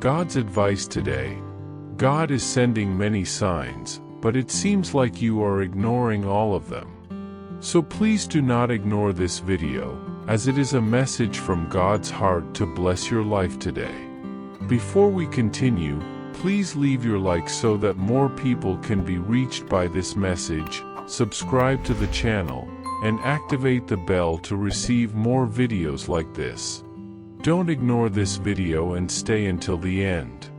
God's advice today. God is sending many signs, but it seems like you are ignoring all of them. So please do not ignore this video, as it is a message from God's heart to bless your life today. Before we continue, please leave your like so that more people can be reached by this message, subscribe to the channel, and activate the bell to receive more videos like this. Don't ignore this video and stay until the end.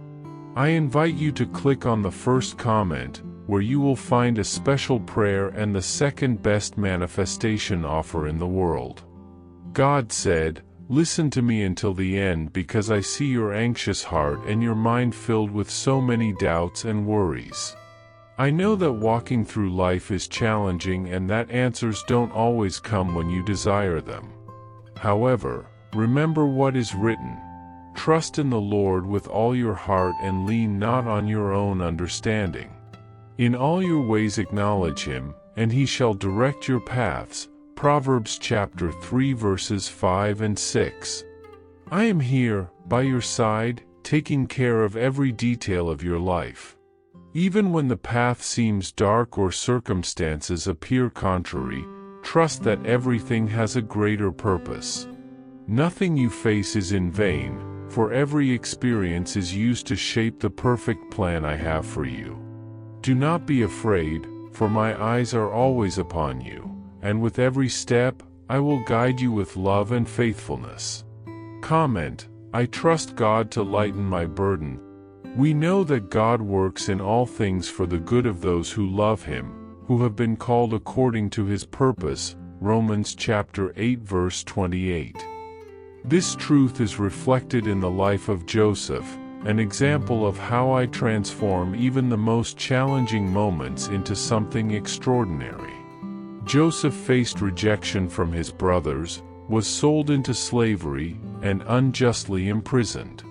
I invite you to click on the first comment, where you will find a special prayer and the second best manifestation offer in the world. God said, "Listen to me until the end because I see your anxious heart and your mind filled with so many doubts and worries. I know that walking through life is challenging and that answers don't always come when you desire them. However, remember what is written. Trust in the Lord with all your heart and lean not on your own understanding. In all your ways acknowledge him, and he shall direct your paths." Proverbs chapter 3 verses 5 and 6. I am here, by your side, taking care of every detail of your life. Even when the path seems dark or circumstances appear contrary, trust that everything has a greater purpose. Nothing you face is in vain, for every experience is used to shape the perfect plan I have for you. Do not be afraid, for my eyes are always upon you, and with every step, I will guide you with love and faithfulness. Comment, I trust God to lighten my burden. We know that God works in all things for the good of those who love him, who have been called according to his purpose. Romans chapter 8 verse 28. This truth is reflected in the life of Joseph, an example of how I transform even the most challenging moments into something extraordinary. Joseph faced rejection from his brothers, was sold into slavery, and unjustly imprisoned.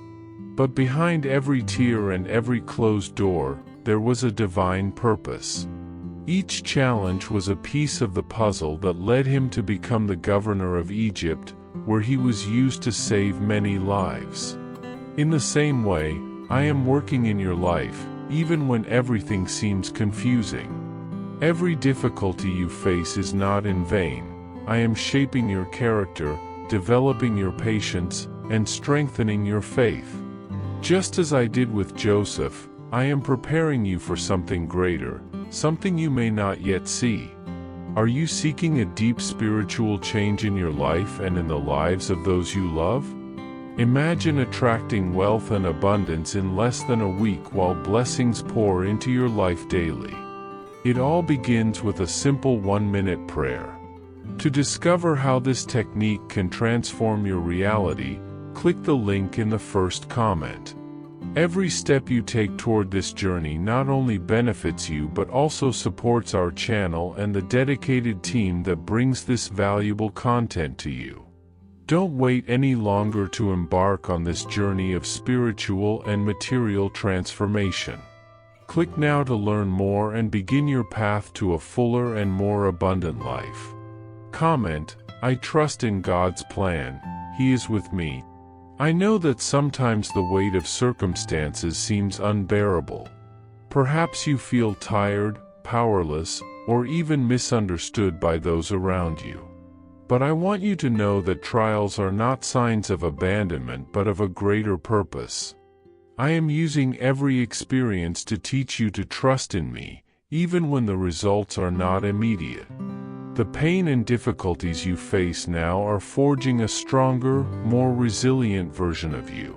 But behind every tear and every closed door, there was a divine purpose. Each challenge was a piece of the puzzle that led him to become the governor of Egypt, where he was used to save many lives. In the same way, I am working in your life, even when everything seems confusing. Every difficulty you face is not in vain. I am shaping your character, developing your patience, and strengthening your faith. Just as I did with Joseph, I am preparing you for something greater, something you may not yet see. Are you seeking a deep spiritual change in your life and in the lives of those you love? Imagine attracting wealth and abundance in less than a week while blessings pour into your life daily. It all begins with a simple 1-minute prayer. To discover how this technique can transform your reality, click the link in the first comment. Every step you take toward this journey not only benefits you but also supports our channel and the dedicated team that brings this valuable content to you. Don't wait any longer to embark on this journey of spiritual and material transformation. Click now to learn more and begin your path to a fuller and more abundant life. Comment, I trust in God's plan, He is with me. I know that sometimes the weight of circumstances seems unbearable. Perhaps you feel tired, powerless, or even misunderstood by those around you. But I want you to know that trials are not signs of abandonment but of a greater purpose. I am using every experience to teach you to trust in me, even when the results are not immediate. The pain and difficulties you face now are forging a stronger, more resilient version of you.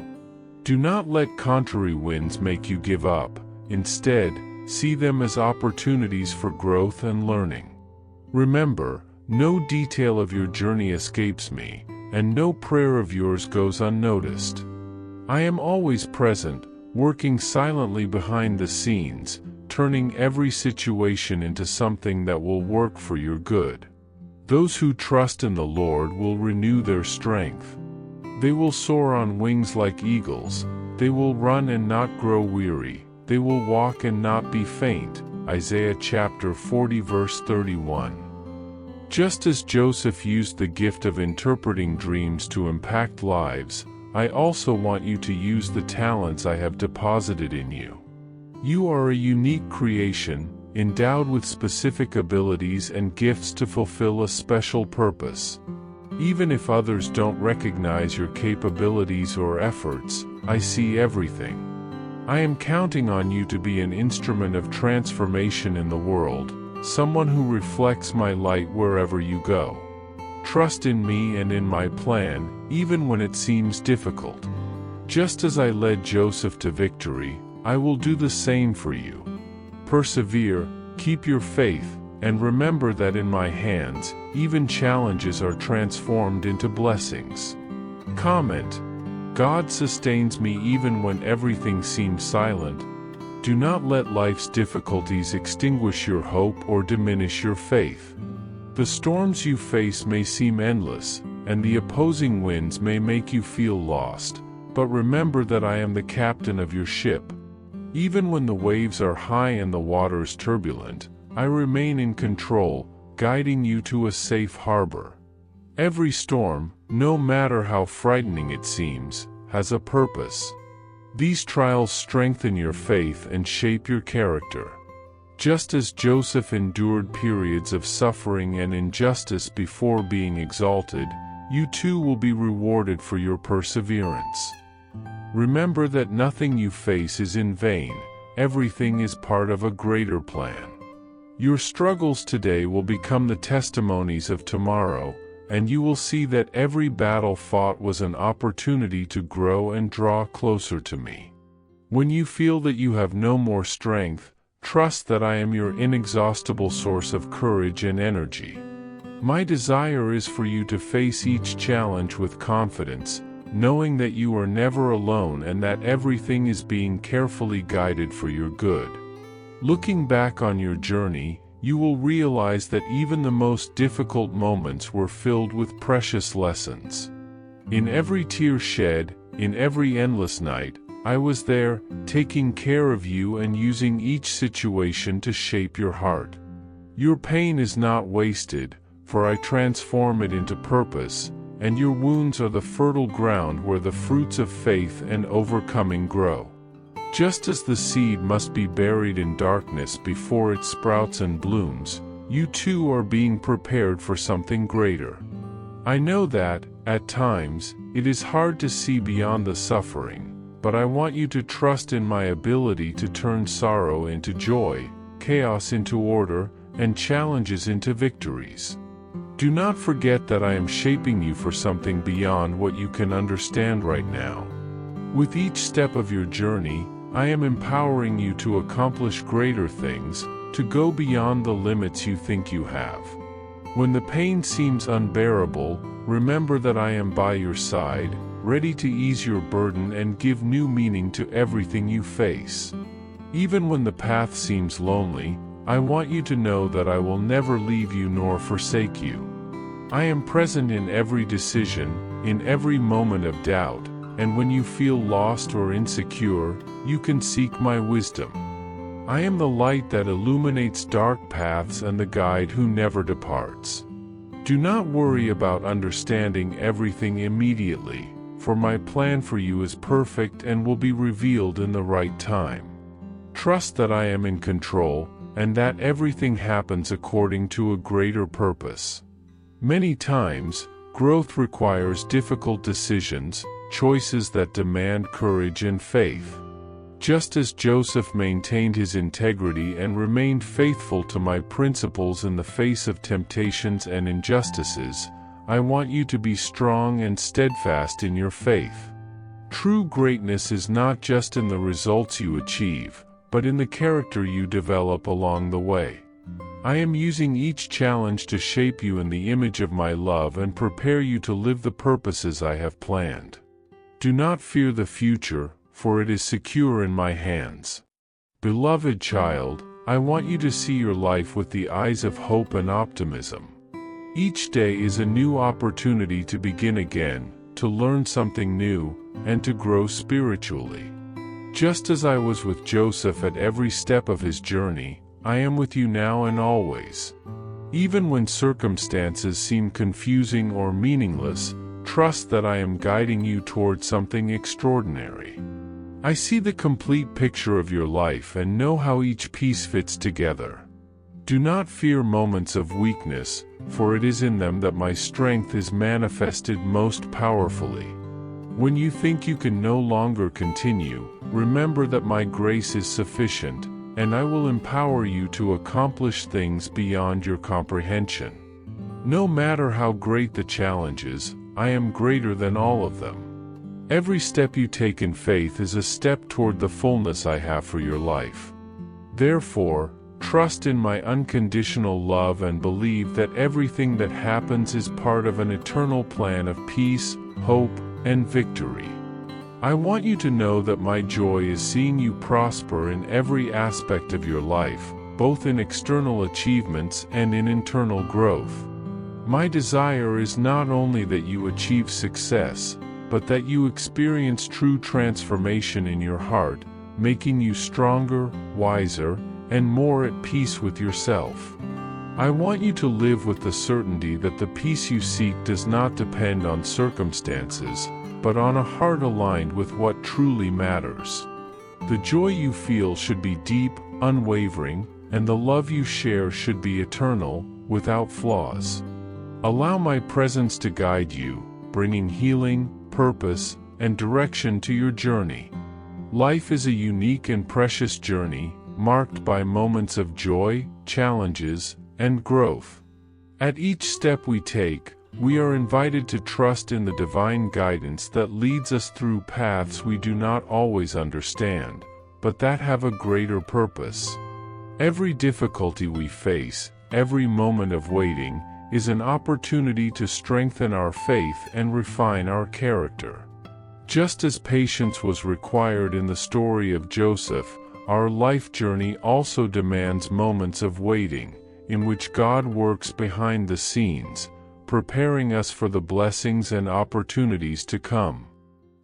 Do not let contrary winds make you give up. Instead, see them as opportunities for growth and learning. Remember, no detail of your journey escapes me, and no prayer of yours goes unnoticed. I am always present, working silently behind the scenes, turning every situation into something that will work for your good. Those who trust in the Lord will renew their strength. They will soar on wings like eagles, they will run and not grow weary, they will walk and not be faint. Isaiah chapter 40 verse 31. Just as Joseph used the gift of interpreting dreams to impact lives, I also want you to use the talents I have deposited in you. You are a unique creation, endowed with specific abilities and gifts to fulfill a special purpose. Even if others don't recognize your capabilities or efforts, I see everything. I am counting on you to be an instrument of transformation in the world, someone who reflects my light wherever you go. Trust in me and in my plan, even when it seems difficult. Just as I led Joseph to victory, I will do the same for you. Persevere, keep your faith, and remember that in my hands, even challenges are transformed into blessings. Comment: God sustains me even when everything seems silent. Do not let life's difficulties extinguish your hope or diminish your faith. The storms you face may seem endless, and the opposing winds may make you feel lost, but remember that I am the captain of your ship. Even when the waves are high and the waters turbulent, I remain in control, guiding you to a safe harbor. Every storm, no matter how frightening it seems, has a purpose. These trials strengthen your faith and shape your character. Just as Joseph endured periods of suffering and injustice before being exalted, you too will be rewarded for your perseverance. Remember that nothing you face is in vain, everything is part of a greater plan. Your struggles today will become the testimonies of tomorrow, and you will see that every battle fought was an opportunity to grow and draw closer to me. When you feel that you have no more strength, trust that I am your inexhaustible source of courage and energy. My desire is for you to face each challenge with confidence, knowing that you are never alone and that everything is being carefully guided for your good. Looking back on your journey, you will realize that even the most difficult moments were filled with precious lessons. In every tear shed, in every endless night, I was there, taking care of you and using each situation to shape your heart. Your pain is not wasted, for I transform it into purpose, and your wounds are the fertile ground where the fruits of faith and overcoming grow. Just as the seed must be buried in darkness before it sprouts and blooms, you too are being prepared for something greater. I know that, at times, it is hard to see beyond the suffering, but I want you to trust in my ability to turn sorrow into joy, chaos into order, and challenges into victories. Do not forget that I am shaping you for something beyond what you can understand right now. With each step of your journey, I am empowering you to accomplish greater things, to go beyond the limits you think you have. When the pain seems unbearable, remember that I am by your side, ready to ease your burden and give new meaning to everything you face. Even when the path seems lonely, I want you to know that I will never leave you nor forsake you. I am present in every decision, in every moment of doubt, and when you feel lost or insecure, you can seek my wisdom. I am the light that illuminates dark paths and the guide who never departs. Do not worry about understanding everything immediately, for my plan for you is perfect and will be revealed in the right time. Trust that I am in control, and that everything happens according to a greater purpose. Many times, growth requires difficult decisions, choices that demand courage and faith. Just as Joseph maintained his integrity and remained faithful to my principles in the face of temptations and injustices, I want you to be strong and steadfast in your faith. True greatness is not just in the results you achieve, but in the character you develop along the way. I am using each challenge to shape you in the image of my love and prepare you to live the purposes I have planned. Do not fear the future, for it is secure in my hands. Beloved child, I want you to see your life with the eyes of hope and optimism. Each day is a new opportunity to begin again, to learn something new, and to grow spiritually. Just as I was with Joseph at every step of his journey, I am with you now and always. Even when circumstances seem confusing or meaningless, trust that I am guiding you toward something extraordinary. I see the complete picture of your life and know how each piece fits together. Do not fear moments of weakness, for it is in them that my strength is manifested most powerfully. When you think you can no longer continue, remember that my grace is sufficient, and I will empower you to accomplish things beyond your comprehension. No matter how great the challenges, I am greater than all of them. Every step you take in faith is a step toward the fullness I have for your life. Therefore, trust in my unconditional love and believe that everything that happens is part of an eternal plan of peace, hope, and victory. I want you to know that my joy is seeing you prosper in every aspect of your life, both in external achievements and in internal growth. My desire is not only that you achieve success, but that you experience true transformation in your heart, making you stronger, wiser, and more at peace with yourself. I want you to live with the certainty that the peace you seek does not depend on circumstances, but on a heart aligned with what truly matters. The joy you feel should be deep, unwavering, and the love you share should be eternal, without flaws. Allow my presence to guide you, bringing healing, purpose, and direction to your journey. Life is a unique and precious journey, marked by moments of joy, challenges, and growth. At each step we take, we are invited to trust in the divine guidance that leads us through paths we do not always understand, but that have a greater purpose. Every difficulty we face, every moment of waiting, is an opportunity to strengthen our faith and refine our character. Just as patience was required in the story of Joseph, our life journey also demands moments of waiting, in which God works behind the scenes, preparing us for the blessings and opportunities to come.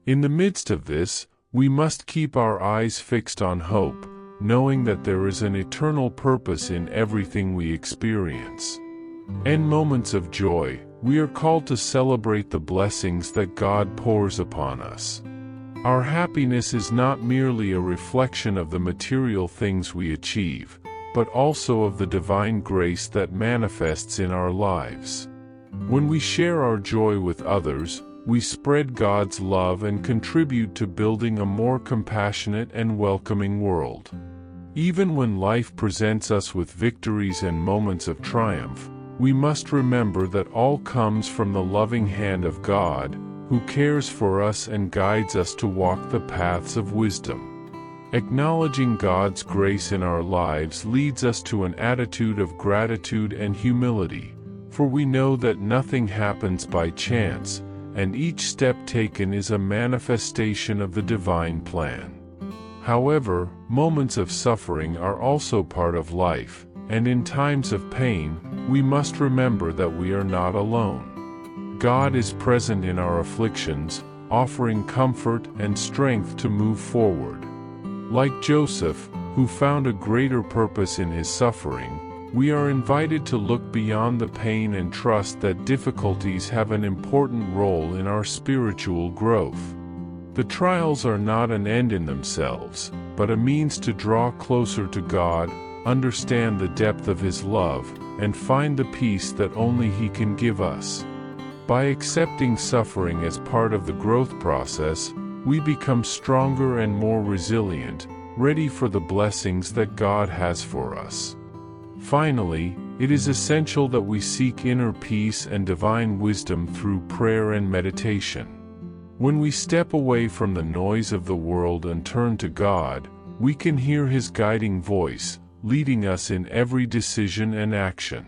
In the midst of this, we must keep our eyes fixed on hope, knowing that there is an eternal purpose in everything we experience. In moments of joy, we are called to celebrate the blessings that God pours upon us. Our happiness is not merely a reflection of the material things we achieve, but also of the divine grace that manifests in our lives. When we share our joy with others, we spread God's love and contribute to building a more compassionate and welcoming world. Even when life presents us with victories and moments of triumph, we must remember that all comes from the loving hand of God, who cares for us and guides us to walk the paths of wisdom. Acknowledging God's grace in our lives leads us to an attitude of gratitude and humility, for we know that nothing happens by chance, and each step taken is a manifestation of the divine plan. However, moments of suffering are also part of life, and in times of pain, we must remember that we are not alone. God is present in our afflictions, offering comfort and strength to move forward. Like Joseph, who found a greater purpose in his suffering, we are invited to look beyond the pain and trust that difficulties have an important role in our spiritual growth. The trials are not an end in themselves, but a means to draw closer to God, understand the depth of His love, and find the peace that only He can give us. By accepting suffering as part of the growth process, we become stronger and more resilient, ready for the blessings that God has for us. Finally, it is essential that we seek inner peace and divine wisdom through prayer and meditation. When we step away from the noise of the world and turn to God, we can hear His guiding voice, leading us in every decision and action.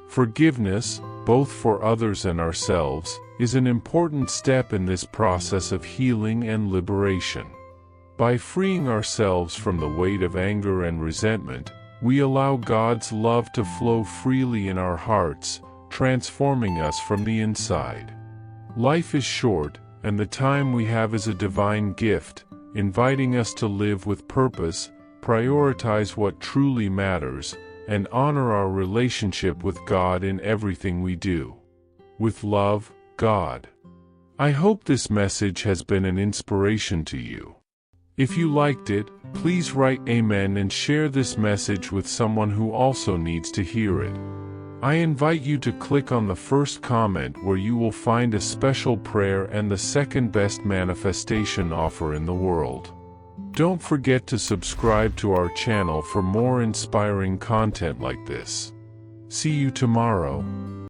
Forgiveness, both for others and ourselves, is an important step in this process of healing and liberation. By freeing ourselves from the weight of anger and resentment, we allow God's love to flow freely in our hearts, transforming us from the inside. Life is short, and the time we have is a divine gift, inviting us to live with purpose, prioritize what truly matters, and honor our relationship with God in everything we do. With love, God. I hope this message has been an inspiration to you. If you liked it, please write Amen and share this message with someone who also needs to hear it. I invite you to click on the first comment where you will find a special prayer and the second best manifestation offer in the world. Don't forget to subscribe to our channel for more inspiring content like this. See you tomorrow.